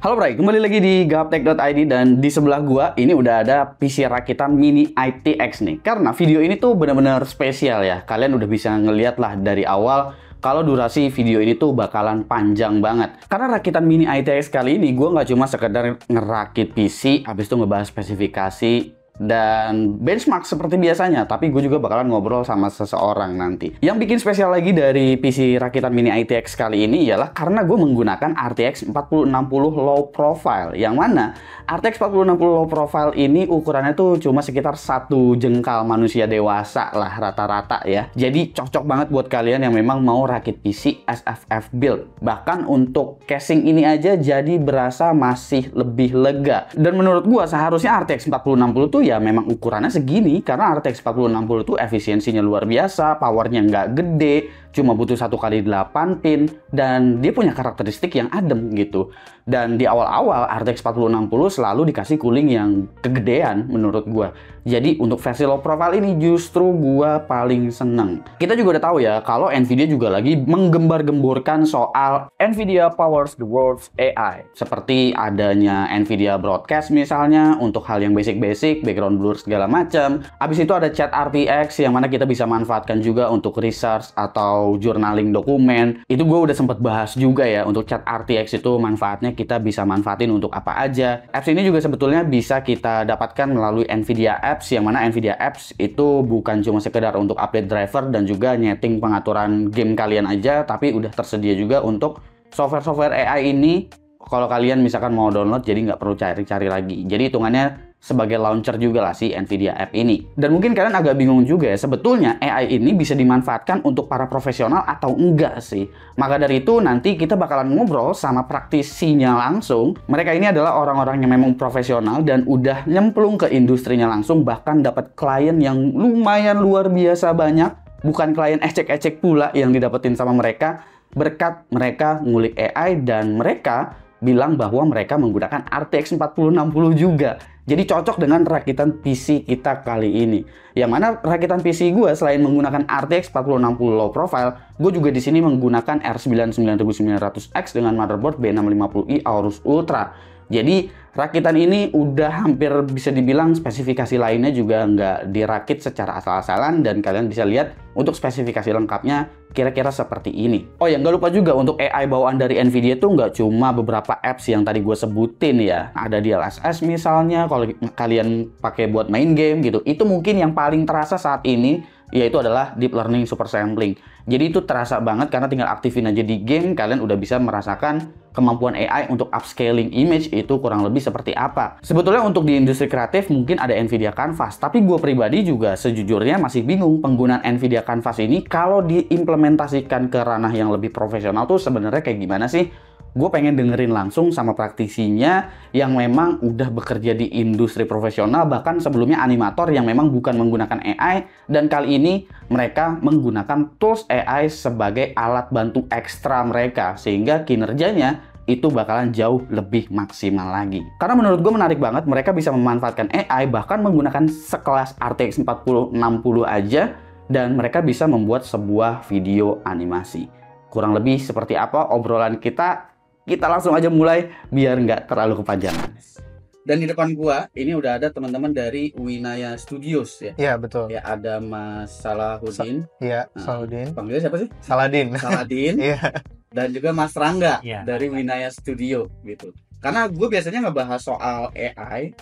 Halo Bray, kembali lagi di gaptek.id dan di sebelah gua ini udah ada PC rakitan Mini ITX nih. Karena video ini tuh bener-bener spesial ya. Kalian udah bisa ngeliat lah dari awal kalau durasi video ini tuh bakalan panjang banget. Karena rakitan Mini ITX kali ini gua nggak cuma sekedar ngerakit PC, habis itu ngebahas spesifikasi dan benchmark seperti biasanya, tapi gue juga bakalan ngobrol sama seseorang nanti. Yang bikin spesial lagi dari PC rakitan Mini ITX kali ini ialah karena gue menggunakan RTX 4060 low profile, yang mana RTX 4060 low profile ini ukurannya tuh cuma sekitar satu jengkal manusia dewasa lah rata-rata ya. Jadi cocok banget buat kalian yang memang mau rakit PC SFF build. Bahkan untuk casing ini aja jadi berasa masih lebih lega. Dan menurut gue seharusnya RTX 4060 tuh ya memang ukurannya segini, karena RTX 4060 tuh efisiensinya luar biasa, powernya nggak gede, cuma butuh 1x8 pin, dan dia punya karakteristik yang adem gitu. Dan di awal-awal RTX 4060 selalu dikasih cooling yang kegedean menurut gua. Jadi untuk versi low profile ini justru gua paling seneng. Kita juga udah tahu ya kalau Nvidia juga lagi menggembar-gemborkan soal Nvidia powers the world's AI. Seperti adanya Nvidia Broadcast misalnya untuk hal yang basic-basic, background blur segala macam. Habis itu ada Chat RTX yang mana kita bisa manfaatkan juga untuk research atau journaling dokumen. Itu gue udah sempet bahas juga ya, untuk Chat RTX itu manfaatnya kita bisa manfaatin untuk apa aja. Apps ini juga sebetulnya bisa kita dapatkan melalui Nvidia Apps, yang mana Nvidia Apps itu bukan cuma sekedar untuk update driver dan juga nyeting pengaturan game kalian aja, tapi udah tersedia juga untuk software-software AI ini. Kalau kalian misalkan mau download, jadi nggak perlu cari-cari lagi. Jadi hitungannya sebagai launcher juga lah si Nvidia App ini. Dan mungkin kalian agak bingung juga ya, sebetulnya AI ini bisa dimanfaatkan untuk para profesional atau enggak sih? Maka dari itu nanti kita bakalan ngobrol sama praktisinya langsung. Mereka ini adalah orang-orang yang memang profesional dan udah nyemplung ke industrinya langsung, bahkan dapat klien yang lumayan luar biasa banyak. Bukan klien ecek-ecek pula yang didapetin sama mereka, berkat mereka ngulik AI dan mereka bilang bahwa mereka menggunakan RTX 4060 juga. Jadi cocok dengan rakitan PC kita kali ini. Yang mana rakitan PC gue selain menggunakan RTX 4060 low profile, gue juga di sini menggunakan R9 9900X dengan motherboard B650i Aorus Ultra. Jadi rakitan ini udah hampir bisa dibilang spesifikasi lainnya juga nggak dirakit secara asal-asalan, dan kalian bisa lihat untuk spesifikasi lengkapnya kira-kira seperti ini. Oh ya, nggak lupa juga untuk AI bawaan dari Nvidia tuh nggak cuma beberapa apps yang tadi gue sebutin ya. Ada DLSS misalnya, kalau kalian pakai buat main game gitu. Itu mungkin yang paling terasa saat ini, yaitu adalah Deep Learning Super Sampling. Jadi itu terasa banget karena tinggal aktifin aja di game, kalian udah bisa merasakan kemampuan AI untuk upscaling image itu kurang lebih seperti apa. Sebetulnya untuk di industri kreatif mungkin ada Nvidia Canvas, tapi gue pribadi juga sejujurnya masih bingung penggunaan Nvidia Canvas ini kalau diimplementasikan ke ranah yang lebih profesional tuh sebenarnya kayak gimana sih? Gue pengen dengerin langsung sama praktisinya yang memang udah bekerja di industri profesional, bahkan sebelumnya animator yang memang bukan menggunakan AI, dan kali ini mereka menggunakan tools AI sebagai alat bantu ekstra mereka, sehingga kinerjanya itu bakalan jauh lebih maksimal lagi. Karena menurut gue menarik banget, mereka bisa memanfaatkan AI bahkan menggunakan sekelas RTX 4060 aja, dan mereka bisa membuat sebuah video animasi. Kurang lebih seperti apa obrolan kita? Kita langsung aja mulai biar nggak terlalu kepanjangan. Dan di depan gua ini udah ada teman-teman dari Winaya Studios ya. Iya, betul. Ya, ada Mas Salahuddin. Iya, Salahuddin. Panggilnya siapa sih? Saladin. Saladin. Iya. Dan juga Mas Rangga Iya. dari Winaya Studio gitu. Karena gue biasanya ngebahas soal AI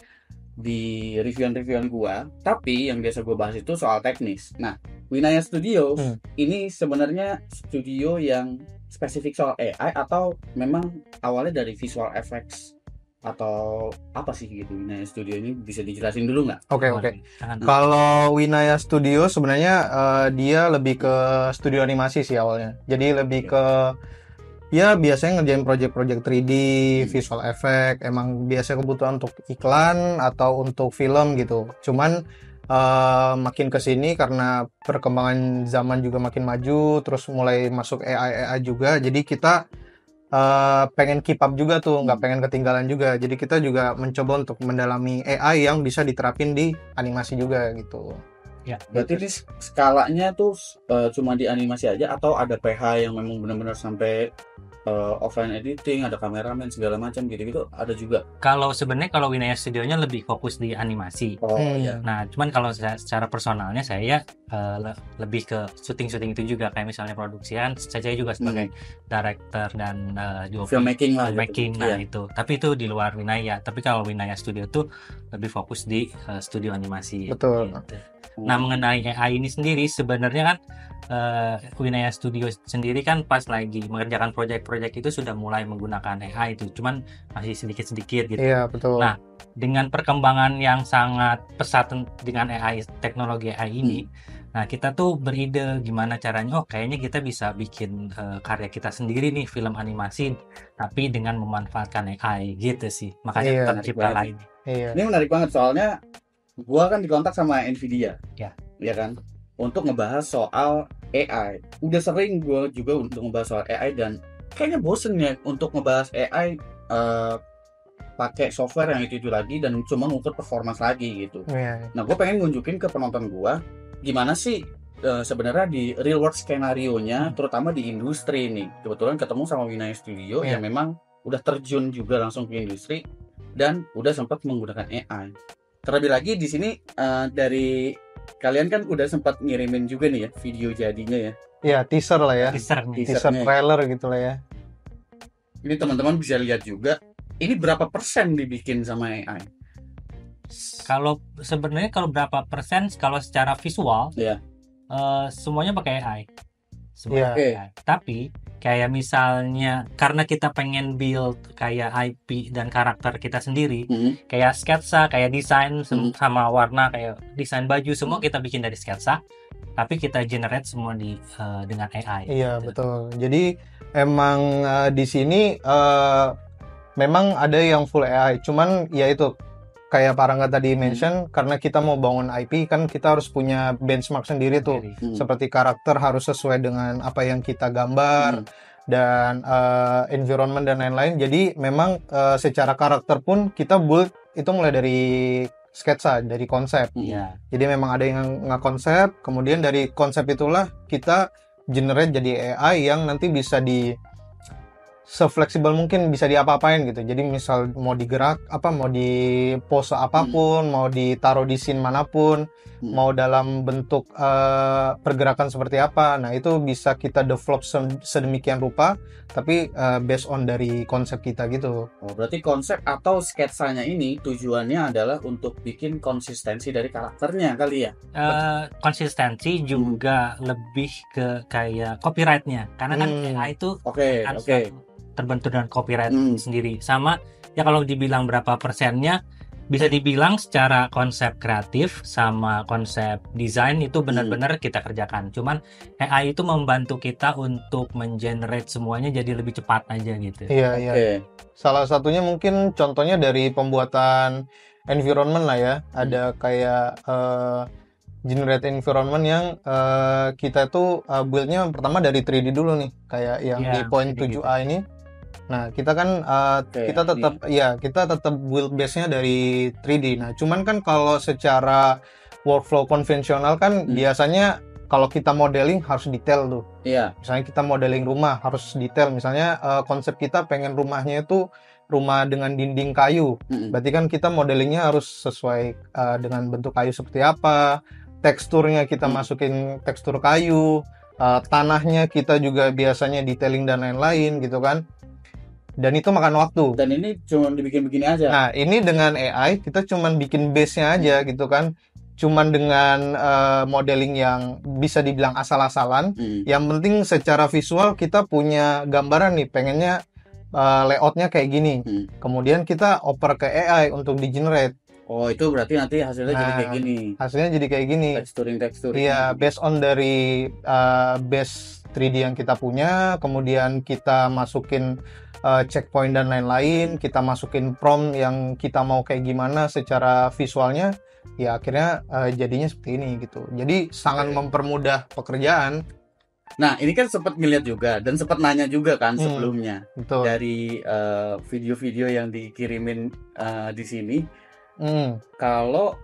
di review-reviewan gua, tapi yang biasa gue bahas itu soal teknis. Nah, Winaya Studio ini sebenarnya studio yang spesifik soal AI atau memang awalnya dari visual effects atau apa sih gitu? Winaya Studio ini bisa dijelasin dulu nggak? Oke. Kalau Winaya Studio sebenarnya dia lebih ke studio animasi sih awalnya. Jadi lebih ke ya biasanya ngerjain project-project 3D, visual effect, emang biasa kebutuhan untuk iklan atau untuk film gitu. Cuman makin kesini karena perkembangan zaman juga makin maju, terus mulai masuk AI juga, jadi kita pengen keep up juga tuh, nggak pengen ketinggalan juga. Jadi kita juga mencoba untuk mendalami AI yang bisa diterapin di animasi juga gitu. Ya. Berarti ini skalanya tuh cuma di animasi aja atau ada PH yang memang benar-benar sampai offline editing, ada kameramen segala macam gitu-gitu ada juga. Kalau sebenarnya kalau Winaya Studionya lebih fokus di animasi. Oh iya. Nah, cuman kalau secara personalnya saya lebih ke syuting itu juga, kayak misalnya produksian. Saya juga sebagai director dan juga Filmmaking lah. filmmaking, gitu. nah Iya. itu. Tapi itu di luar Winaya. Tapi kalau Winaya Studio tuh lebih fokus di studio animasi. Betul. Gitu. Nah, mengenai AI ini sendiri sebenarnya kan Winaya Studio sendiri kan pas lagi mengerjakan proyek-proyek itu sudah mulai menggunakan AI itu, cuman masih sedikit-sedikit gitu. Iya, betul. Nah, dengan perkembangan yang sangat pesat dengan AI, teknologi AI ini, nah kita tuh beride gimana caranya, kayaknya kita bisa bikin karya kita sendiri nih, film animasi, tapi dengan memanfaatkan AI gitu sih. Makanya tercipta lain. Iya. Ini menarik banget soalnya gua kan dikontak sama Nvidia. Ya kan? Untuk ngebahas soal AI. Udah sering gua juga untuk ngebahas soal AI dan kayaknya bosen ya untuk ngebahas AI pakai software yang itu lagi dan cuma ngukur performance lagi gitu. Nah, gue pengen nunjukin ke penonton gue gimana sih sebenarnya di real world skenario-nya, terutama di industri nih. Kebetulan ketemu sama Winaya Studio yang memang udah terjun juga langsung ke industri dan udah sempat menggunakan AI. Terlebih lagi di sini dari kalian kan udah sempat ngirimin juga nih ya video jadinya ya. Iya, teaser lah ya. Teaser trailer gitu lah ya. Ini teman-teman bisa lihat juga. Ini berapa persen dibikin sama AI? Kalau sebenarnya berapa persen kalau secara visual, semuanya pakai AI. AI. Tapi kayak misalnya karena kita pengen build kayak IP dan karakter kita sendiri, kayak sketsa, kayak desain sama warna, kayak desain baju, semua kita bikin dari sketsa, tapi kita generate semua dengan AI. Iya, gitu. Betul. Jadi emang di sini memang ada yang full AI, cuman ya itu kayak Parangga tadi mention, karena kita mau bangun IP kan kita harus punya benchmark sendiri tuh. Seperti karakter harus sesuai dengan apa yang kita gambar dan environment dan lain-lain. Jadi memang secara karakter pun kita build itu mulai dari sketsa, dari konsep. Jadi memang ada yang ngakonsep, kemudian dari konsep itulah kita generate jadi AI yang nanti bisa se-fleksibel mungkin, bisa diapa-apain gitu. Jadi misal mau digerak mau di pose apapun, mau ditaruh di scene manapun, mau dalam bentuk pergerakan seperti apa. Nah, itu bisa kita develop sedemikian rupa, tapi based on dari konsep kita gitu. Oh, berarti konsep atau sketsanya ini tujuannya adalah untuk bikin konsistensi dari karakternya kali ya? Konsistensi juga lebih ke kayak copyright-nya. Karena kan AI itu terbentuk dengan copyright sendiri. Sama ya, kalau dibilang berapa persennya, bisa dibilang secara konsep kreatif sama konsep desain itu benar-benar kita kerjakan. Cuman AI itu membantu kita untuk mengenerate semuanya jadi lebih cepat aja gitu. Iya. Salah satunya mungkin contohnya dari pembuatan environment lah ya. Ada kayak generate environment yang kita tuh build-nya pertama dari 3D dulu nih, kayak yang di point 7A ini. Nah, kita kan kita tetap build base-nya dari 3D. Nah, cuman kan kalau secara workflow konvensional kan biasanya kalau kita modeling harus detail tuh. Misalnya kita modeling rumah harus detail. Misalnya konsep kita pengen rumahnya itu rumah dengan dinding kayu. Berarti kan kita modelingnya harus sesuai dengan bentuk kayu seperti apa. Teksturnya kita masukin tekstur kayu. Tanahnya kita juga biasanya detailing dan lain-lain gitu kan. Dan itu makan waktu. Dan ini cuma dibikin-bikin aja. Nah, ini dengan AI kita cuma bikin base-nya aja gitu kan. Cuman dengan modeling yang bisa dibilang asal-asalan. Yang penting secara visual kita punya gambaran nih, pengennya layout-nya kayak gini. Kemudian kita oper ke AI untuk di-generate. Oh, itu berarti nanti hasilnya jadi kayak gini. Hasilnya jadi kayak gini. Texturing. Iya, based on dari base 3D yang kita punya, kemudian kita masukin checkpoint dan lain-lain, kita masukin prompt yang kita mau kayak gimana secara visualnya, ya akhirnya jadinya seperti ini gitu. Jadi sangat mempermudah pekerjaan. Nah, ini kan sempat ngeliat juga dan sempat nanya juga kan sebelumnya. Betul. Dari video-video yang dikirimin di sini. Kalau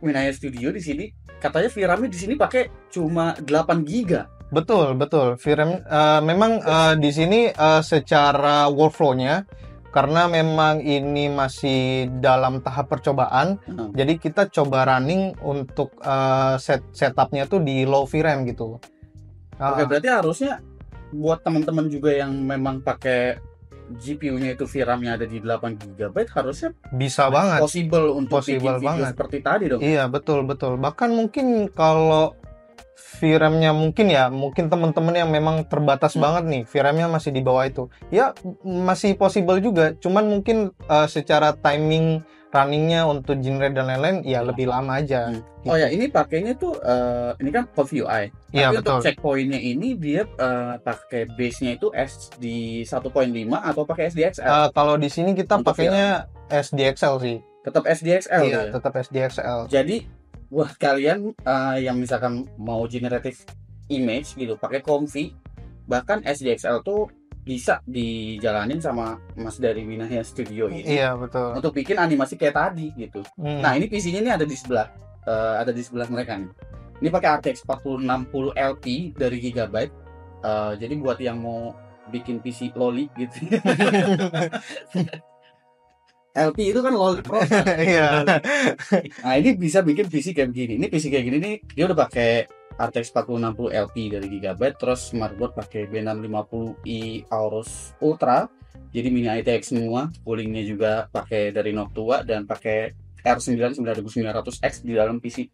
Winaya Studio di sini katanya VRAM-nya di sini pakai cuma 8 GB. Betul. VRAM memang di sini secara workflow-nya, karena memang ini masih dalam tahap percobaan, jadi kita coba running untuk setupnya tuh di low VRAM gitu. Oke, berarti harusnya buat teman-teman juga yang memang pakai GPU-nya itu VRAM-nya ada di 8 GB harusnya bisa banget. Possible untuk Possible bikin video banget. seperti tadi dong. Iya, betul. Bahkan mungkin kalau VRAM-nya mungkin teman-teman yang memang terbatas banget nih, VRAM-nya masih di bawah itu. Ya, masih possible juga. Cuman mungkin secara timing running-nya untuk generate dan lain-lain ya lebih lama aja. Oh ya, ini pakainya tuh ini kan CoffeeUI. Iya, Tapi betul. untuk checkpoint-nya ini dia pakai base-nya itu SD 1.5 atau pakai SDXL? Kalau di sini kita Untuk pakainya SDXL sih. Tetap SDXL Iya, ya? tetap SDXL. Jadi, wah kalian yang misalkan mau generative image gitu pakai Comfy, bahkan SDXL tuh bisa dijalanin sama Mas dari Winaya Studio ini. Iya, betul. Untuk bikin animasi kayak tadi gitu. Nah, ini PC-nya ini ada di sebelah mereka nih. Ini pakai RTX 4060 LP dari Gigabyte. Jadi buat yang mau bikin PC loli gitu. LP itu kan loli pro. Iya. Nah, ini bisa bikin PC kayak begini. Ini PC kayak gini nih, dia udah pakai RTX 4060 LP dari Gigabyte, terus motherboard pakai B650i Aorus Ultra. Jadi mini ITX semua, coolingnya juga pakai dari Noctua dan pakai R9 9900X di dalam PC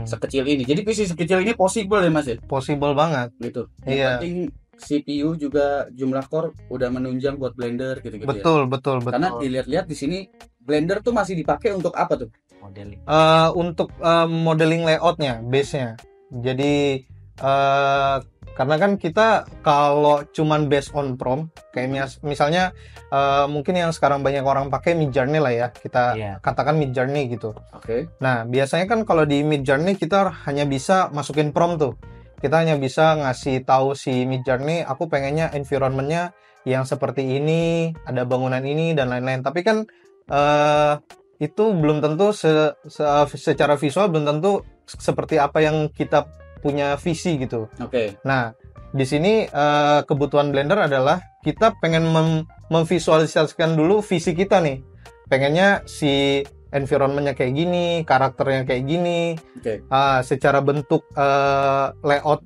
sekecil ini. Jadi PC sekecil ini possible ya Mas ya? Possible banget. Gitu. Yang Iya. penting CPU juga jumlah core udah menunjang buat Blender gitu-gitu Betul. Karena dilihat-lihat di sini Blender tuh masih dipakai untuk apa tuh? Modeling. Untuk modeling layoutnya, base-nya. Jadi karena kan kita kalau cuman based on prompt, kayak misalnya mungkin yang sekarang banyak orang pakai Midjourney lah ya, kita katakan Midjourney gitu. Oke. Nah, biasanya kan kalau di Midjourney kita hanya bisa masukin prompt tuh. Kita hanya bisa ngasih tahu si Midjourney, aku pengennya environment-nya yang seperti ini, ada bangunan ini dan lain-lain. Tapi kan itu belum tentu secara visual belum tentu seperti apa yang kita punya visi gitu. Oke. Nah, di sini kebutuhan Blender adalah kita pengen memvisualisasikan dulu visi kita nih. Pengennya si environment-nya kayak gini, karakternya kayak gini, secara bentuk layout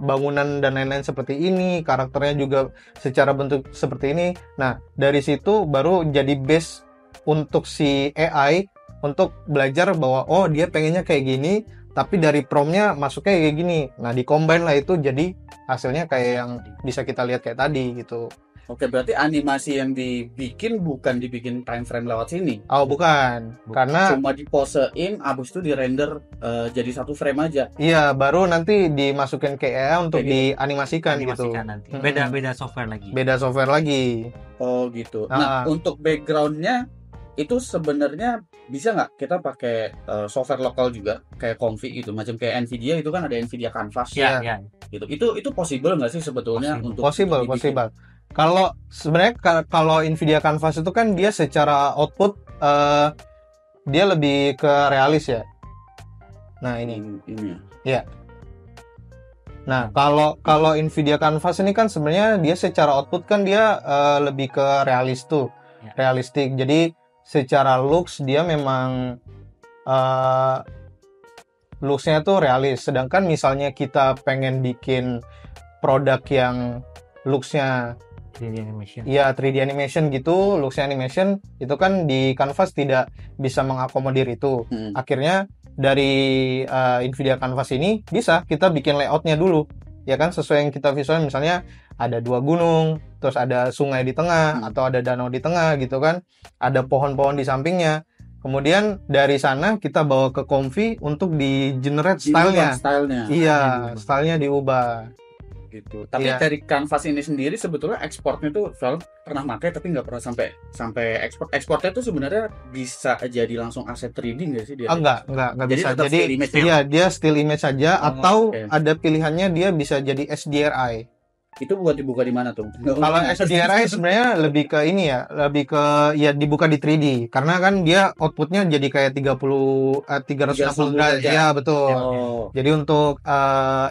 bangunan dan lain-lain seperti ini, karakternya juga secara bentuk seperti ini. Nah, dari situ baru jadi base untuk si AI untuk belajar bahwa oh dia pengennya kayak gini, tapi dari prompt-nya masuknya kayak gini. Nah, di-combine lah itu jadi hasilnya kayak yang bisa kita lihat kayak tadi gitu. Oke, berarti animasi yang dibikin bukan dibikin time frame lewat sini. Oh, bukan. Karena cuma diposein, abis itu di-render jadi satu frame aja. Iya, baru nanti dimasukin ke AI untuk dianimasikan gitu. Nanti. Beda software lagi. Beda software lagi. Oh, gitu. Nah, untuk background-nya itu sebenarnya bisa nggak kita pakai software lokal juga kayak Comfy gitu, macam kayak Nvidia itu kan ada Nvidia Canvas ya. Gitu. Itu possible nggak sih sebetulnya untuk possible. Kalau sebenarnya kalau Nvidia Canvas itu kan dia secara output dia lebih ke realis ya. Nah, ini ya. Nah, kalau Nvidia Canvas ini kan sebenarnya dia secara output kan dia lebih ke realistik. Jadi secara looks dia memang looks-nya tuh realis. Sedangkan misalnya kita pengen bikin produk yang looks-nya 3D animation. Iya, 3D animation gitu, looks-nya animation itu kan di Canvas tidak bisa mengakomodir itu. Akhirnya dari Nvidia Canvas ini bisa kita bikin layout-nya dulu. Ya kan, sesuai yang kita visual, misalnya ada 2 gunung, terus ada sungai di tengah atau ada danau di tengah gitu kan. Ada pohon-pohon di sampingnya. Kemudian dari sana kita bawa ke Comfy untuk di-generate style-nya. Iya, style-nya diubah. Gitu. Tapi dari Canvas ini sendiri sebetulnya ekspornya tuh soal pernah pakai tapi nggak pernah sampai ekspor. Ekspornya tuh sebenarnya bisa jadi langsung aset 3D nggak sih dia? Enggak bisa. Jadi dia still image saja atau ada pilihannya dia bisa jadi SDRI. Itu buat dibuka di mana tuh? Kalau HDRI sebenarnya lebih ke ini ya, lebih ke ya dibuka di 3D karena kan dia outputnya jadi kayak 360 derajat. Ya betul. Jadi untuk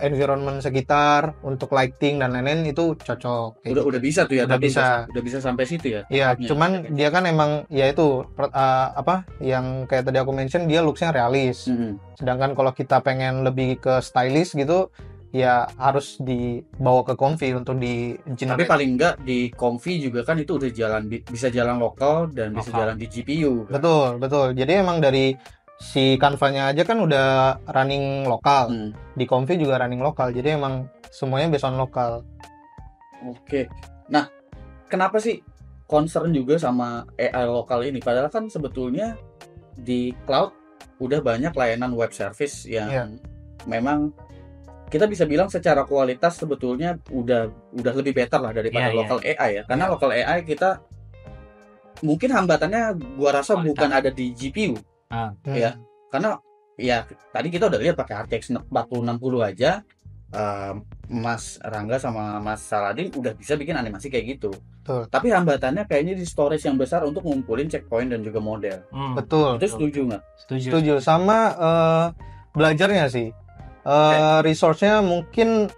environment sekitar, untuk lighting dan lain-lain itu cocok. Udah bisa tuh ya. Udah bisa. Udah bisa sampai situ ya. Iya, cuman dia kan emang ya itu apa yang kayak tadi aku mention dia looksnya realis. Sedangkan kalau kita pengen lebih ke stylish gitu ya harus dibawa ke Comfy untuk di Tapi generate. paling enggak di Comfy juga kan itu udah bisa jalan lokal dan bisa jalan di GPU kan? Betul. Jadi emang dari si Canva-nya aja kan udah running lokal. Di Comfy juga running lokal. Jadi emang semuanya based on lokal. Oke. Nah, kenapa sih concern juga sama AI lokal ini? Padahal kan sebetulnya di cloud udah banyak layanan web service yang memang kita bisa bilang secara kualitas sebetulnya udah lebih better lah daripada local AI ya. Karena local AI kita mungkin hambatannya gua rasa bukan ada di GPU. Ya. Karena ya tadi kita udah lihat pakai RTX 4060 aja Mas Rangga sama Mas Saladin udah bisa bikin animasi kayak gitu. Betul. Tapi hambatannya kayaknya di storage yang besar untuk ngumpulin checkpoint dan juga model. Betul. Itu setuju nggak? Setuju. Sama belajarnya sih. Resource-nya mungkin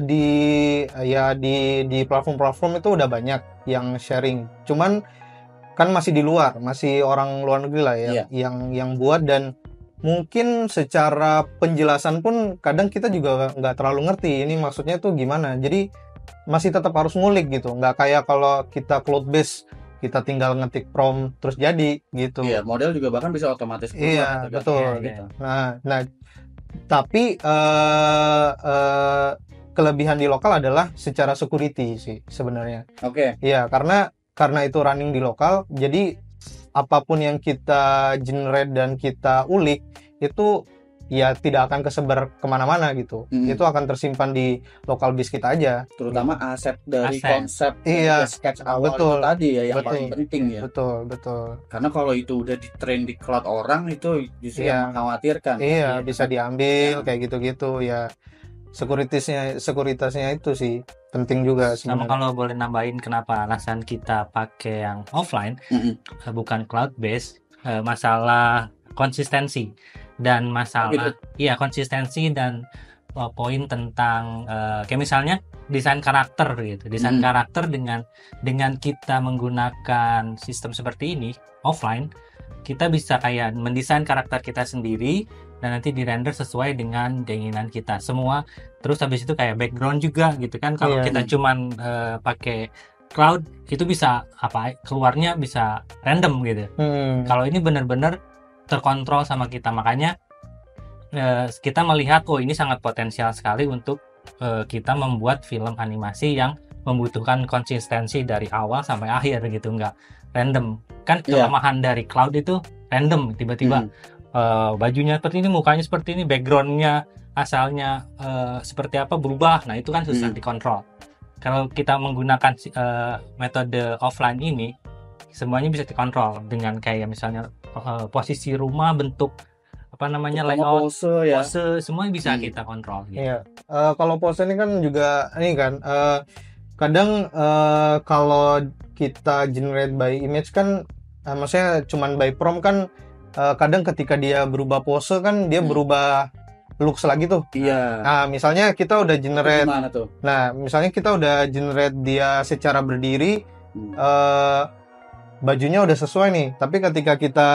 di platform-platform itu udah banyak yang sharing. Cuman kan masih di luar, masih orang luar negeri lah ya yang buat, dan mungkin secara penjelasan pun kadang kita juga nggak terlalu ngerti ini maksudnya tuh gimana. Jadi masih tetap harus ngulik gitu. Nggak kayak kalau kita cloud base kita tinggal ngetik prompt terus jadi gitu. Iya, model juga bahkan bisa otomatis keluar. Iya, betul. Gitu. Nah, tapi kelebihan di lokal adalah secara security sih sebenarnya. Oke. Iya, karena itu running di lokal, jadi apapun yang kita generate dan kita ulik itu ya tidak akan kesebar kemana-mana gitu. Itu akan tersimpan di lokal base kita aja. Terutama aset dari konsep sketch awal betul. itu tadi ya yang paling penting ya. Betul. Karena kalau itu udah di train di cloud orang itu justru yang mengkhawatirkan. Iya, bisa diambil kayak gitu-gitu ya. Sekuritasnya itu sih penting juga Sama sebenarnya. kalau boleh nambahin kenapa alasan kita pakai yang offline bukan cloud base, masalah konsistensi dan masalah konsistensi dan poin tentang kayak misalnya desain karakter gitu. Desain karakter dengan kita menggunakan sistem seperti ini offline, kita bisa kayak mendesain karakter kita sendiri dan nanti di-render sesuai dengan keinginan kita semua. Terus habis itu kayak background juga gitu kan. Kalau kita cuman pakai cloud itu bisa keluarnya bisa random gitu. Kalau ini benar-benar terkontrol sama kita, makanya kita melihat ini sangat potensial sekali untuk kita membuat film animasi yang membutuhkan konsistensi dari awal sampai akhir gitu, nggak random. Kan kelemahan dari cloud itu random, tiba-tiba bajunya seperti ini, mukanya seperti ini, backgroundnya asalnya seperti apa berubah. Nah itu kan susah dikontrol. Kalau kita menggunakan metode offline ini, semuanya bisa dikontrol dengan kayak misalnya posisi rumah, bentuk layout, pose, semuanya bisa kita kontrol gitu. Iya. Kalau pose ini kan juga kadang kalau kita generate by image kan maksudnya cuman by prompt kan kadang ketika dia berubah pose kan dia berubah looks lagi tuh. Iya. Nah, misalnya kita udah generate. Gimana tuh? Nah, misalnya kita udah generate dia secara berdiri, bajunya udah sesuai nih. Tapi ketika kita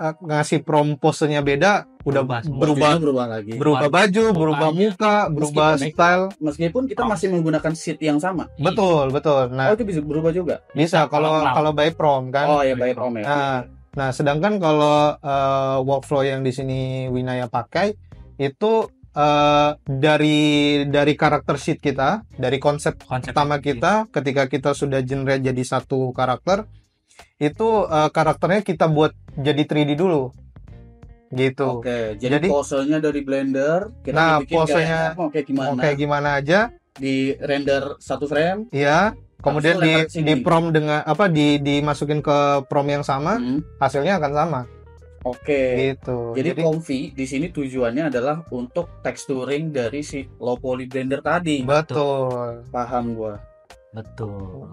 ngasih prompt posenya beda, udah berubah lagi. Berubah baju, berubah muka, berubah style. Meskipun kita masih menggunakan sheet yang sama. Betul. Nah, itu bisa berubah juga. Bisa kalau by prompt kan. Oh ya, by prompt ya. Nah, sedangkan kalau workflow yang di sini Winaya pakai itu dari karakter sheet kita, dari konsep pertama kita, ketika kita sudah generate jadi satu karakter, itu karakternya kita buat jadi 3D dulu. Gitu. Oke, jadi posenya dari Blender, kita bikin posenya kayak gimana aja, di render satu frame. Iya. Kemudian di prompt dengan dimasukin ke prompt yang sama, hasilnya akan sama. Oke. Gitu. Jadi Comfy di sini tujuannya adalah untuk texturing dari si low poly blender tadi. betul. Paham gua. Betul.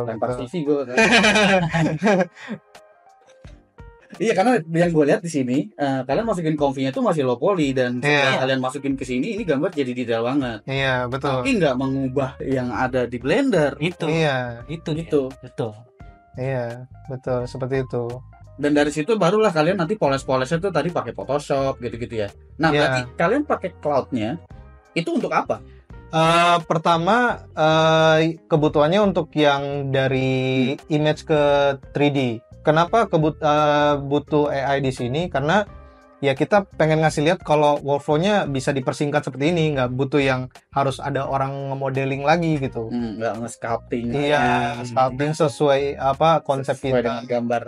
Lempar CV gua kan. Iya, karena yang gue lihat di sini kalian masukin Comfy-nya tuh masih low poly dan setelah kalian masukin ke sini ini gambar jadi detail banget. Iya, betul. Tapi nggak mengubah yang ada di Blender. Itu. Iya. Itu. Betul. Iya, betul seperti itu. Dan dari situ barulah kalian nanti poles-polesnya tuh tadi pakai Photoshop gitu-gitu ya. Nah, berarti kalian pakai cloud-nya itu untuk apa? Pertama kebutuhannya untuk yang dari image ke 3D. Kenapa butuh AI di sini? Karena ya kita pengen ngasih lihat kalau workflow-nya bisa dipersingkat seperti ini, nggak butuh yang harus ada orang nge-modeling lagi gitu. Nggak nge-sculpting. Iya, sculpting sesuai apa konsep sesuai kita. dengan gambar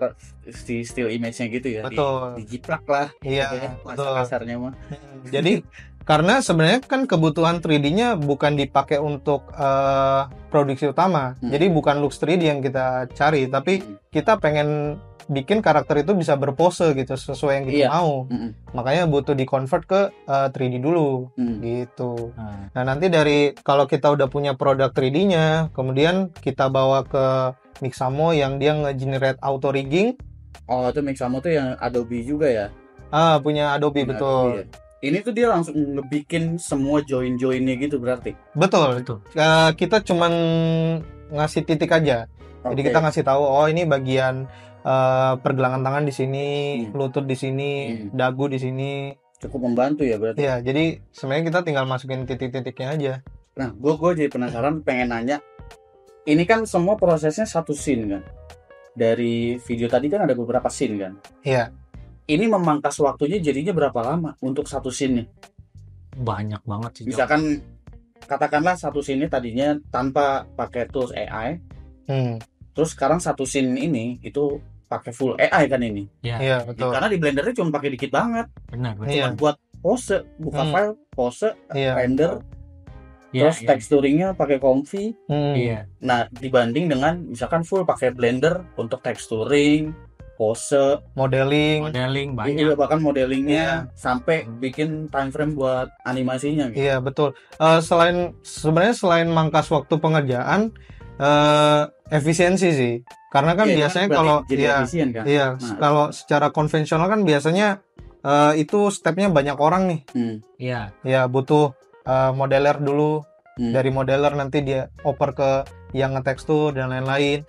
si still image-nya gitu ya. Betul. Dijiplak lah. Iya, betul. Kasarnya mah. Jadi karena sebenarnya kan kebutuhan 3D-nya bukan dipakai untuk produksi utama. Jadi bukan looks 3D yang kita cari, tapi kita pengen bikin karakter itu bisa berpose gitu sesuai yang kita mau. Makanya butuh di-convert ke 3D dulu gitu. Nah, nanti dari kalau kita udah punya produk 3D-nya, kemudian kita bawa ke Mixamo yang dia nge-generate auto rigging. Oh, itu Mixamo tuh yang Adobe juga ya? Punya Adobe, betul. Adobe, ya? Ini tuh dia langsung ngebikin semua join-joinnya gitu berarti? Betul. Kita cuman ngasih titik aja. Jadi kita ngasih tahu, oh ini bagian pergelangan tangan di sini, lutut di sini, dagu di sini. Cukup membantu ya berarti? Iya, jadi sebenarnya kita tinggal masukin titik-titiknya aja. Nah, gue jadi penasaran, pengen nanya. Ini kan semua prosesnya satu scene kan? Dari video tadi kan ada beberapa scene kan? Iya. Ini memangkas waktunya jadinya berapa lama untuk satu scene-nya? Banyak banget sih. Misalkan katakanlah satu scene tadinya tanpa pakai tools AI. Terus sekarang satu scene ini itu pakai full AI kan ini? Iya, betul. Karena di Blendernya cuma pakai dikit banget. Benar. Cuma buat pose, buka file, pose, render, terus Iya. texturingnya pakai Comfy. Iya. Nah, dibanding dengan misalkan full pakai Blender untuk texturing, pose, modeling banyak. bahkan modelingnya sampai bikin time frame buat animasinya gitu. Iya, betul. Selain mangkas waktu pengerjaan, efisiensi sih. Karena kan biasanya kalau efisien, kan? Kalau secara konvensional kan biasanya itu stepnya banyak orang nih. Iya. Ya, butuh modeler dulu. Dari modeler nanti dia oper ke yang ngetekstur dan lain-lain.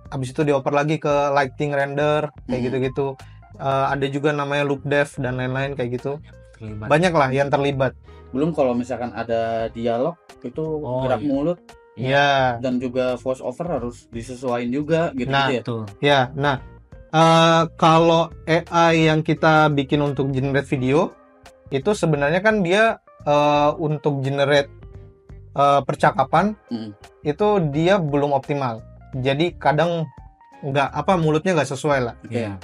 Habis itu dioper lagi ke lighting render kayak gitu-gitu. Ada juga namanya loop dev dan lain-lain kayak gitu. Banyak lah yang terlibat. Belum kalau misalkan ada dialog itu gerak mulut. Iya. Dan juga voice over harus disesuaikan juga gitu ya. Betul. Ya, nah kalau AI yang kita bikin untuk generate video itu sebenarnya kan dia untuk generate percakapan itu dia belum optimal. Jadi kadang mulutnya nggak sesuai lah. Iya.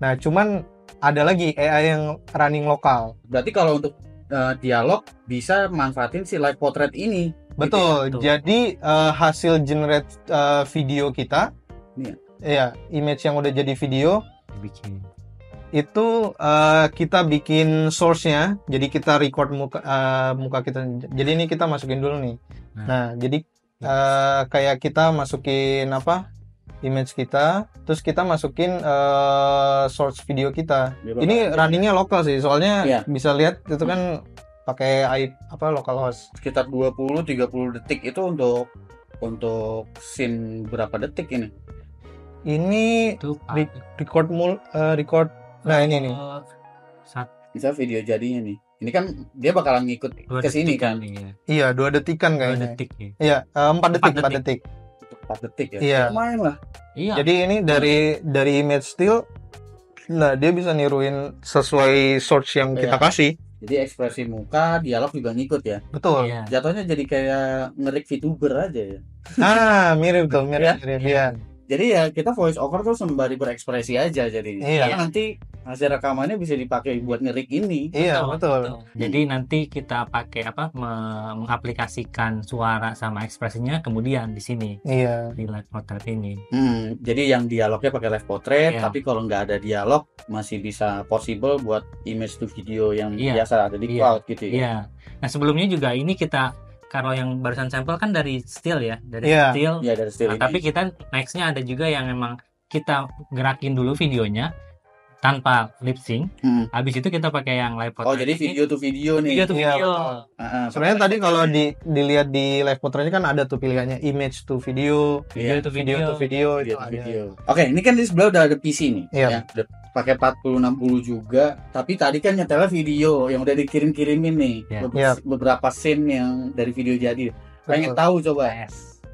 Nah, cuman ada lagi AI yang running lokal. Berarti kalau untuk dialog bisa manfaatin si live portrait ini. Betul. Gitu ya? Jadi hasil generate video kita, image yang udah jadi video, itu kita bikin source-nya. Jadi kita record muka kita. Jadi ini kita masukin dulu nih. Nah, jadi kayak kita masukin image kita, terus kita masukin source video kita. Ini runningnya lokal sih, soalnya bisa lihat itu kan pakai localhost. Sekitar 20-30 detik itu untuk scene berapa detik ini? Ini record. Nah, ini nih. Bisa video jadinya nih. Ini kan dia bakalan ngikut ke sini kan? Iya, 2 detikan kayaknya. 2 detik ya. Iya, 4 detik. 4 detik ya. Iya. Lumayan lah. Iya. Jadi ini dari image still, nah dia bisa niruin sesuai source yang kita kasih. Jadi ekspresi muka, dialog juga ngikut ya. Betul. Iya. Jatuhnya jadi kayak ngerik VTuber aja ya. Mirip tuh, mirip. Jadi ya kita voice over tuh sembari berekspresi aja jadinya. Iya. Karena nanti hasil rekamannya bisa dipakai buat ngerik ini. Iya, betul. Jadi nanti kita pakai mengaplikasikan suara sama ekspresinya kemudian di sini. Iya. Di live portrait ini. Jadi yang dialognya pakai live portrait, tapi kalau nggak ada dialog masih bisa possible buat image to video yang biasa ada di cloud gitu ya. Iya. Nah, sebelumnya juga ini kita kalau yang barusan sampel kan dari still ya, dari still. Iya, dari still. Nah, tapi kita nextnya ada juga yang memang kita gerakin dulu videonya tanpa lip sync. Habis itu kita pakai yang live portrait. Oh, jadi video to video nih. Video to video. Sebenarnya tadi kalau dilihat di live portraitnya kan ada tuh pilihannya image to video, video to video. Oke, ini kan di sebelah udah ada PC nih. Iya. Ya, udah pakai 4060 juga, tapi tadi kan nyetelnya video yang udah dikirim-kirimin nih. Beberapa scene yang dari video jadi. Pengen tahu coba.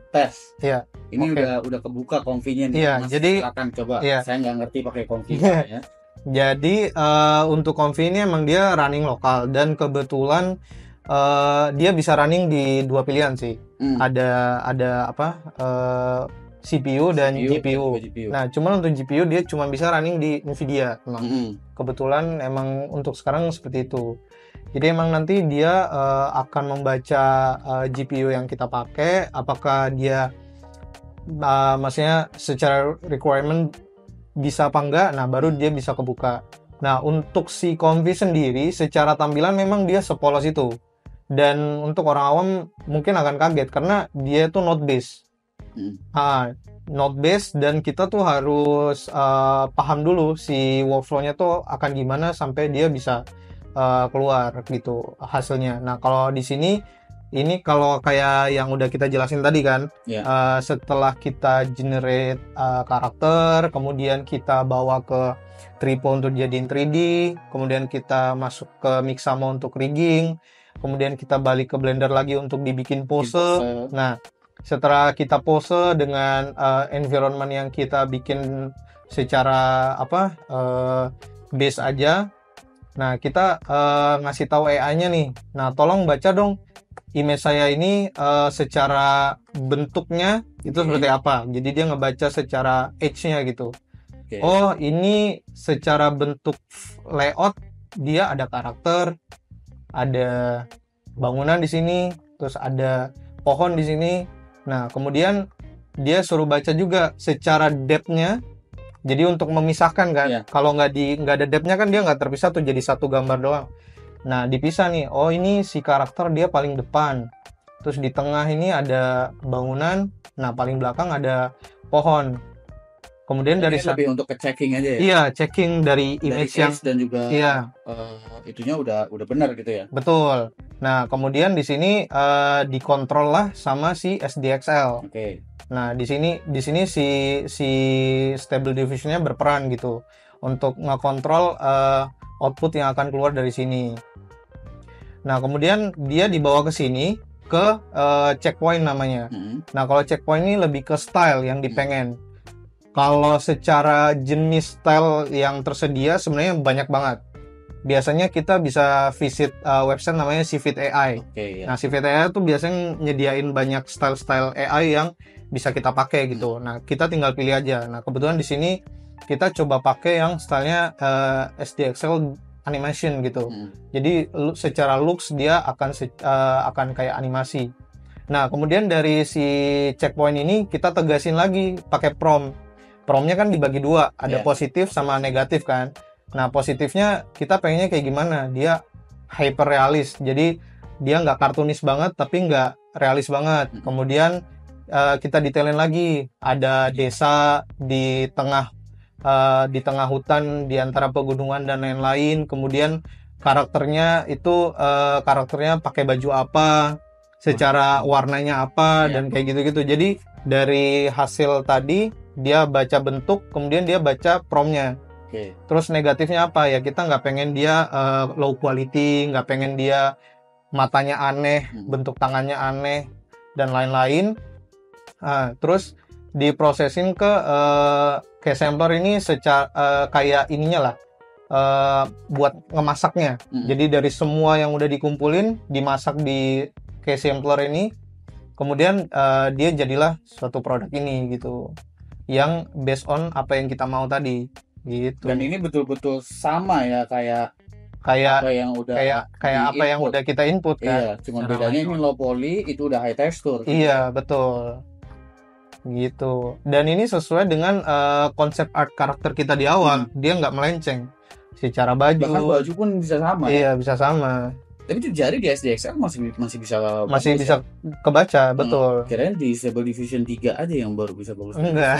Tes. Iya. Ini udah kebuka konfinya nih. Iya, jadi silakan coba. Iya. Saya nggak ngerti pakai konfi ya. Jadi untuk konfi ini emang dia running lokal dan kebetulan dia bisa running di dua pilihan sih. Ada CPU dan GPU. Nah, cuman untuk GPU dia cuma bisa running di Nvidia memang. Kebetulan emang untuk sekarang seperti itu. Jadi emang nanti dia akan membaca GPU yang kita pakai, apakah dia maksudnya secara requirement bisa apa enggak, nah baru dia bisa kebuka. Nah, untuk si Comfy sendiri secara tampilan memang dia sepolos itu. Dan untuk orang awam mungkin akan kaget karena dia itu node based. Node based dan kita tuh harus paham dulu si workflow-nya tuh akan gimana sampai dia bisa keluar gitu hasilnya. Nah, kalau di sini ini kalau kayak yang udah kita jelasin tadi kan, setelah kita generate karakter, kemudian kita bawa ke Tripo untuk jadiin 3D, kemudian kita masuk ke Mixamo untuk rigging, kemudian kita balik ke Blender lagi untuk dibikin pose. Nah, setelah kita pose dengan environment yang kita bikin secara base aja, nah kita ngasih tahu AI-nya nih, nah tolong baca dong image saya ini secara bentuknya itu seperti apa. Jadi dia ngebaca secara edge-nya gitu. Oh, ini secara bentuk layout dia ada karakter, ada bangunan di sini, terus ada pohon di sini. Nah, kemudian dia suruh baca juga secara depth-nya. Jadi untuk memisahkan kan, kalau nggak ada depth-nya kan dia nggak terpisah tuh jadi satu gambar doang. Nah, dipisah nih. Oh, ini si karakter dia paling depan. Terus di tengah ini ada bangunan. Nah, paling belakang ada pohon. Kemudian dari lebih untuk ke checking aja ya. Iya, checking dari image dari yang dan juga itunya udah benar gitu ya. Betul. Nah, kemudian di sini dikontrol lah sama si SDXL. Nah, di sini si Stable Diffusion-nya berperan gitu untuk ngekontrol output yang akan keluar dari sini. Nah, kemudian dia dibawa ke sini ke checkpoint namanya. Nah, kalau checkpoint ini lebih ke style yang dipengen. Kalau secara jenis style yang tersedia sebenarnya banyak banget. Biasanya kita bisa visit website namanya Civit AI. Nah, Civit AI itu biasanya nyediain banyak style-style AI yang bisa kita pakai gitu. Nah, kita tinggal pilih aja. Nah, kebetulan di sini kita coba pakai yang stylenya SDXL animation gitu. Jadi secara looks dia akan kayak animasi. Nah, kemudian dari si checkpoint ini kita tegasin lagi pakai prompt. Promptnya kan dibagi dua, ada positif sama negatif kan. Nah, positifnya kita pengennya kayak gimana? Dia hyper realis, jadi dia nggak kartunis banget tapi nggak realis banget. Kemudian kita detailin lagi, ada desa di tengah hutan di antara pegunungan dan lain-lain. Kemudian karakternya pakai baju apa, secara warnanya apa, dan kayak gitu-gitu. Jadi dari hasil tadi dia baca bentuk, kemudian dia baca prompt-nya. Terus negatifnya apa ya? Kita nggak pengen dia low quality, nggak pengen dia matanya aneh, bentuk tangannya aneh, dan lain-lain. Terus diprosesin ke sampler ini secara kayak ininya lah, buat ngemasaknya. Jadi dari semua yang udah dikumpulin dimasak di sampler ini, kemudian dia jadilah suatu produk ini gitu, yang based on apa yang kita mau tadi gitu. Dan ini betul-betul sama ya kayak kayak apa yang udah kayak apa yang di-input. udah kita input kan. Iya, cuma Secara bedanya manual. ini low poly, itu udah high texture. Iya, betul. Gitu. Dan ini sesuai dengan konsep art karakter kita di awal. Dia nggak melenceng. Secara baju. Bahkan baju pun bisa sama. Iya, bisa sama. Tapi itu jari di SDXL masih bisa Masih bagus bisa kebaca, betul. Kirain di Stable Diffusion 3 aja yang baru bisa bagus. Enggak.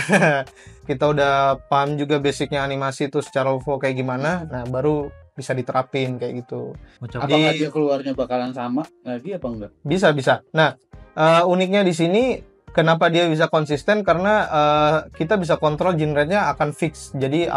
Kita udah paham juga basicnya animasi itu secara UFO kayak gimana. Nah, baru bisa diterapin kayak gitu. Mau coba. Apakah dia keluarnya bakalan sama lagi apa enggak? Bisa. Nah, uniknya di sini kenapa dia bisa konsisten karena kita bisa kontrol generate-nya akan fix. Jadi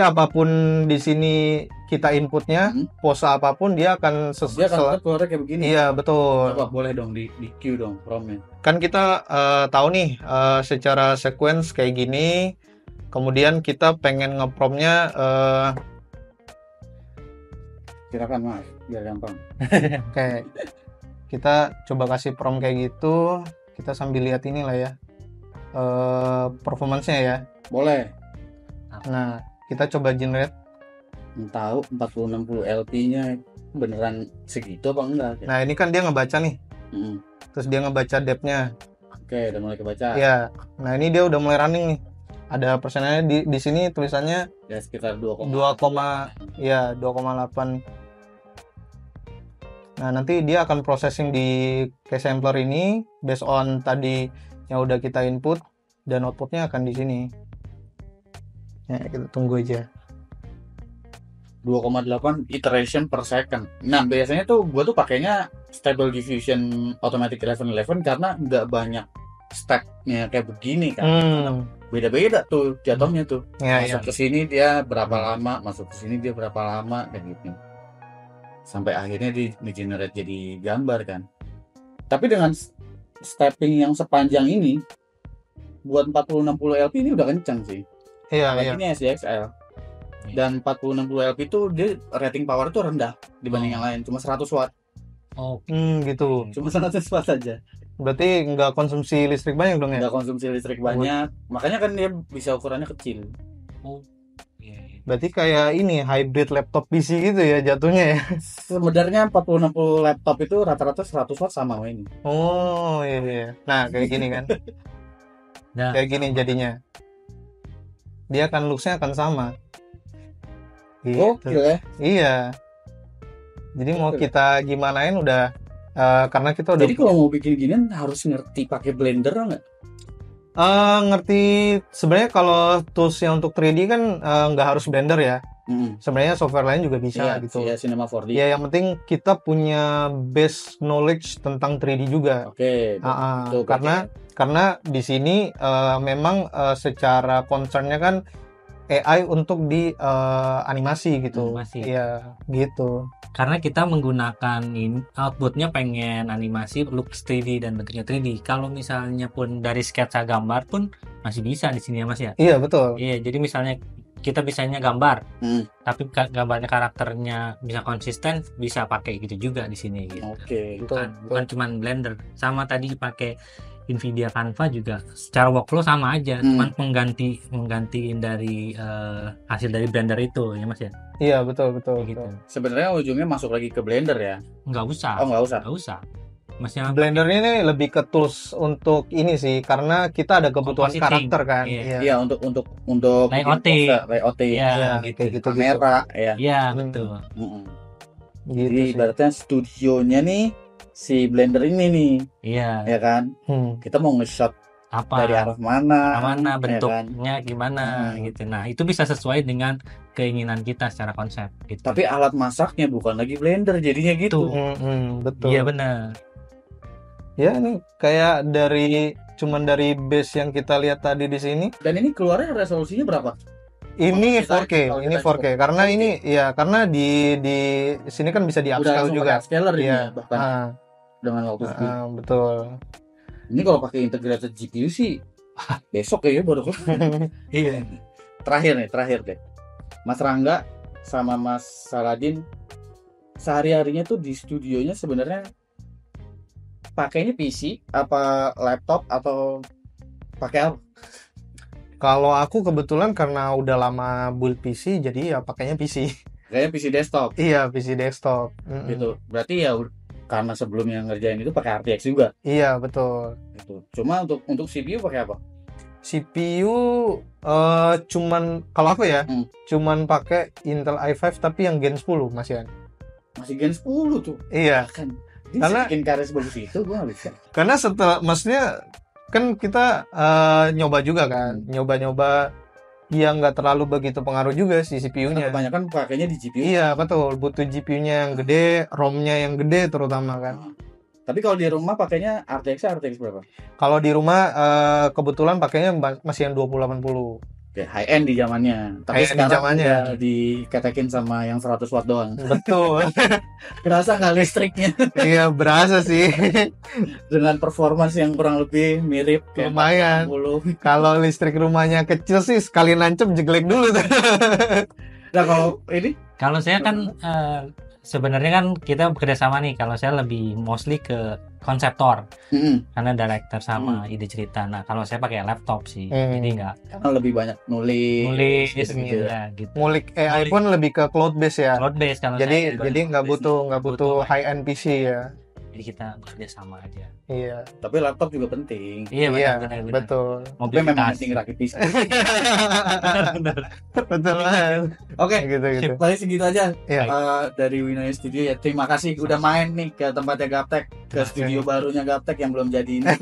apapun di sini kita inputnya, pose apapun dia akan dia akan tetap keluarnya kayak begini. Iya, betul. Coba boleh dong di cue dong promnya. Kan kita tahu nih secara sequence kayak gini. Kemudian kita pengen ngepromnya Silakan Mas, biar gampang. kayak kita coba kasih prom kayak gitu. Kita sambil lihat ini lah ya. Performance-nya ya. Boleh. Nah, kita coba generate. Tahu 4060 LP-nya beneran segitu apa enggak? Nah, ini kan dia ngebaca nih. Mm-mm. Terus dia ngebaca depth-nya. Oke, udah mulai kebaca. Ya. Nah, ini dia udah mulai running nih. Ada persennya di sini tulisannya Ya sekitar 2, 2,8. Nah, nanti dia akan processing di case sampler ini based on tadi yang udah kita input dan outputnya akan di sini. Ya, kita tunggu aja. 2,8 iteration per second. Nah, biasanya tuh gua tuh pakainya Stable Diffusion Automatic 1111 karena nggak banyak stepnya kayak begini kan. Beda-beda tuh jatuhnya tuh. Ya, Masuk ke sini dia berapa lama, masuk ke sini dia berapa lama kayak gitu. Sampai akhirnya di generate jadi gambar kan. Tapi dengan stepping yang sepanjang ini buat 4060 LP ini udah kencang sih. Iya. Ini SDXL. Dan 4060 LP itu dia rating power tuh rendah dibanding yang lain, cuma 100 watt. Oh, Gitu. Cuma 100 watt aja. Berarti nggak konsumsi listrik banyak dong ya? Nggak konsumsi listrik banyak, makanya kan dia bisa ukurannya kecil. iya. Berarti kayak ini hybrid laptop PC gitu ya jatuhnya ya? Sebenarnya 4060 laptop itu rata-rata 100 watt sama ini. Oh iya. Nah kayak gini kan? Nah, Kayak gini jadinya. Dia akan looks-nya akan sama. Oh, Gitu. ya. Iya. Jadi mau kita gimanain udah karena kita udah Jadi kalau mau bikin ginian harus ngerti pakai Blender nggak? ngerti sebenarnya kalau tools yang untuk 3D kan nggak harus Blender ya. Sebenarnya software lain juga bisa gitu. Iya, Cinema 4D. Ya yang penting kita punya base knowledge tentang 3D juga. Oke. Itu Karena di sini memang secara concernnya kan AI untuk di animasi gitu. Animasi. Iya, gitu. karena kita menggunakan outputnya pengen animasi look 3D dan bentuknya 3D. Kalau misalnya pun dari sketsa gambar pun masih bisa di sini ya Mas ya. Iya, betul. Iya, jadi misalnya kita bisanya gambar, tapi gambarnya karakternya bisa konsisten, bisa pakai gitu juga di sini gitu. Oke. Bukan cuman Blender. Sama tadi pakai Nvidia Canva juga secara workflow sama aja, cuman menggantiin dari hasil dari Blender itu ya Mas ya. Iya, betul. Gitu. Sebenarnya ujungnya masuk lagi ke Blender ya? Nggak usah. Oh, nggak usah. Nggak usah. Masnya Blender ini lebih ke tools untuk ini sih, karena kita ada kebutuhan Compositing. karakter kan. Iya, untuk Layouting. layouting, Iya, gitu, gitu. gitu. kamera, ya. Iya, betul. Gitu Jadi sih. ibaratnya studionya nih si Blender ini nih, Iya. ya kan? Kita mau nge-shot Apa? dari arah mana? Mana ya bentuknya gimana gitu. Nah, itu bisa sesuai dengan keinginan kita secara konsep gitu. Tapi alat masaknya bukan lagi Blender jadinya gitu. Betul. Iya benar. Ya ini kayak cuman dari base yang kita lihat tadi di sini. Dan ini keluarnya resolusinya berapa? Ini Kalau 4K, kalau ini kita 4K karena ini ya karena di sini kan bisa di Udah upscale langsung juga. pakai upscaler ini Iya. ya, bahkan dengan waktu speed. Betul. Ini kalau pakai integrated GPU sih besok ya baru. Iya. Terakhir deh. Mas Rangga sama Mas Saladin sehari-harinya tuh di studionya sebenarnya pakainya PC apa laptop atau pakai apa? Kalau aku kebetulan karena udah lama build PC, jadi ya pakainya PC. Kayaknya PC desktop. Iya, PC desktop. Gitu. Berarti ya karena sebelumnya ngerjain itu pakai RTX juga. Iya, betul. Gitu. Cuma untuk CPU pakai apa? CPU cuman kalau aku ya, cuman pakai Intel i5 tapi yang Gen 10 masih kan. Masih Gen 10 tuh. Iya. Kan. Karena bikin karya sebagus itu gua nggak bisa. Karena setelah maksudnya kan kita nyoba juga kan, nyoba-nyoba yang nggak terlalu begitu pengaruh juga si CPU-nya. Kebanyakan pakainya di GPU. Iya, betul. Butuh GPU-nya yang gede, ROM-nya yang gede terutama kan. Tapi kalau di rumah pakainya RTX berapa? Kalau di rumah kebetulan pakainya masih yang 2080. Oke, high end di zamannya. Tapi High end di sekarang zamannya. udah diketekin sama yang 100 watt doang. Betul. Kerasa nggak listriknya? Iya, berasa sih. Dengan performance yang kurang lebih mirip kayak Lumayan. 40. Kalau listrik rumahnya kecil sih sekali nancep jeglek dulu tuh. Nah, kalau ini Kalau saya kan sebenarnya kan kita bekerja sama nih. Kalau saya lebih mostly ke konseptor, karena director sama ide cerita. Nah, kalau saya pakai laptop sih, jadi nggak. karena lebih banyak nulis gitu. Ya, gitu. Ngulik AI pun lebih ke cloud base ya. Cloud base kalau Jadi saya. nggak butuh high end PC ya. Jadi kita bekerja sama aja. Iya. Tapi laptop juga penting. Iya, Iya, benar. betul. Tapi memang Mobilitas. penting rakit PC. Benar. Betul banget. Oke, Gitu. paling segitu aja. Iya. Dari Winaya Studio ya. Terima kasih udah main nih ke tempatnya Gaptek, ke studio barunya Gaptek yang belum jadi ini.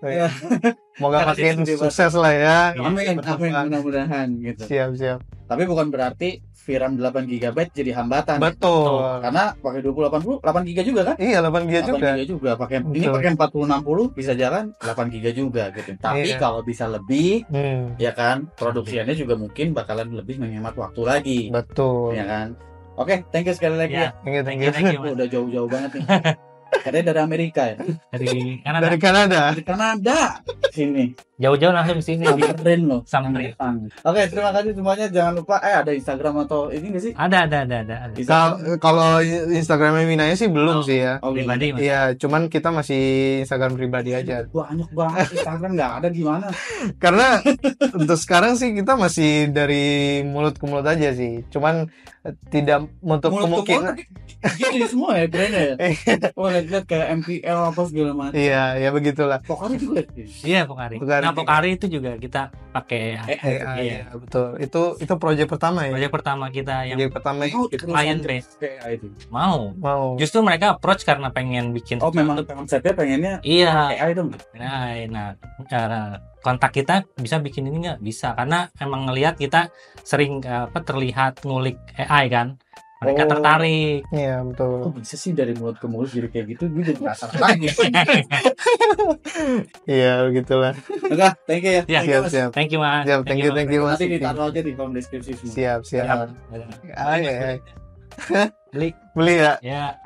Ya. Semoga Karena makin dia sukses lah ya. Amin, mudah-mudahan gitu. Siap. Tapi bukan berarti VRAM 8 GB jadi hambatan. Betul. Karena pakai 2080 8 GB juga kan? Iya, 8 GB 8 juga. GB juga. Ini Betul. pakai 4060 bisa jalan 8 GB juga gitu. Tapi Iya. kalau bisa lebih ya kan, produksiannya juga mungkin bakalan lebih menghemat waktu lagi. Betul. Ya kan? Oke, thank you sekali lagi ya. Thank you. Udah jauh-jauh banget nih. Katanya dari Amerika ya. Dari Kanada. Dari Kanada. Dari Kanada sini. Jauh-jauh langsung ke sini. Samperin loh. Samperin. Oke, terima kasih semuanya. Jangan lupa ada Instagram atau ini nggak sih? Ada. Kalau Instagramnya Winaya sih belum sih ya. Oh, Pribadi, Mas. Iya, cuman kita masih Instagram pribadi aja. banyak banget Instagram nggak ada gimana? Karena untuk sekarang sih kita masih dari mulut ke mulut aja sih. Cuman tidak untuk kemungkinan. Gini semua ya brandnya ya. Oh, lihat kayak MPL apa segala macam. Iya, ya begitulah. Pokoknya juga. Iya, Pokari. Pokari. Nah, Pokari itu juga kita pakai Iya, betul. Itu proyek pertama ya. proyek pertama kita yang Proyek pertama client base. Kayak itu. Mau. Justru mereka approach karena pengen bikin Oh, memang konsepnya pengennya iya. AI dong. Nah, cara kontak kita bisa bikin ini nggak? Bisa, karena emang ngelihat kita sering terlihat ngulik AI kan. Mereka tertarik. Iya, betul. Oh, bisa sih dari mulut ke mulut jadi kayak gitu, gue jadi penasaran lagi. Iya, begitulah. Oke, thank you ya. Iya. Siap. Thank you, Mas. Siap, thank you, Mas. Nanti ditaruh aja di kolom deskripsi semua. Siap. Siap. Beli Beli. ya. Ya.